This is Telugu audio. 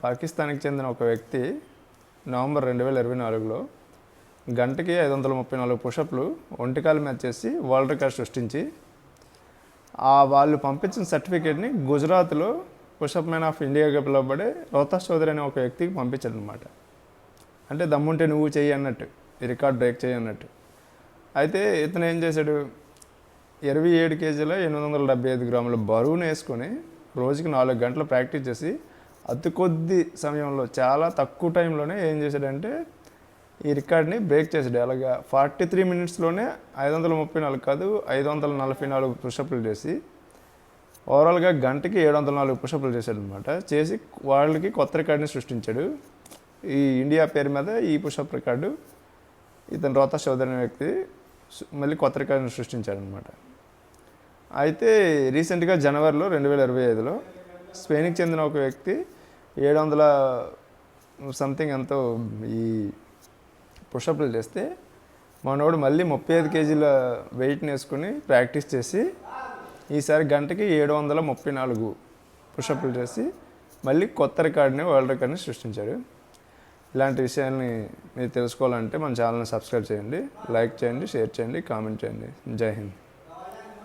పాకిస్తాన్కి చెందిన ఒక వ్యక్తి నవంబర్ 2024లో గంటకి 534 పుషప్లు ఒంటికాల మీద చేసి వరల్డ్ రికార్డ్ సృష్టించి వాళ్ళు పంపించిన సర్టిఫికేట్ని గుజరాత్లో పుషప్ మ్యాన్ ఆఫ్ ఇండియాగా పిలువబడే రోహతాస్ చౌదరి అనే ఒక వ్యక్తికి పంపించాడు అనమాట. అంటే దమ్ముంటే నువ్వు చెయ్యి అన్నట్టు, ఈ రికార్డ్ బ్రేక్ చేయి అన్నట్టు. అయితే ఇతను ఏం చేశాడు, 27 కేజీల 875 గ్రాముల బరువును వేసుకొని రోజుకి 4 గంటలు ప్రాక్టీస్ చేసి అతి కొద్ది సమయంలో చాలా తక్కువ టైంలోనే ఏం చేశాడంటే ఈ రికార్డ్ని బ్రేక్ చేశాడు. అలాగా 43 మినిట్స్లోనే 534 కాదు 544 పుషప్లు చేసి ఓవరాల్గా గంటకి 704 పుషప్లు చేశాడు అనమాట. చేసి వాళ్ళకి కొత్త రికార్డుని సృష్టించాడు. ఈ ఇండియా పేరు మీద ఈ పుషప్ రికార్డు ఇతను రోహతాస్ చౌదరి అనే వ్యక్తి మళ్ళీ కొత్త రికార్డుని సృష్టించాడు అనమాట. అయితే రీసెంట్గా జనవరిలో 2025లో స్పెయిన్కి చెందిన ఒక వ్యక్తి 700 సంథింగ్ ఎంతో ఈ పుషప్లు చేస్తే మనోడు మళ్ళీ 35 కేజీల వెయిట్ని వేసుకుని ప్రాక్టీస్ చేసి ఈసారి గంటకి 734 పుషప్లు చేసి మళ్ళీ కొత్త రికార్డుని వరల్డ్ రికార్డుని సృష్టించాడు. ఇలాంటి విషయాన్ని మీరు తెలుసుకోవాలంటే మన ఛానల్ని సబ్స్క్రైబ్ చేయండి, లైక్ చేయండి, షేర్ చేయండి, కామెంట్ చేయండి. జై హింద్.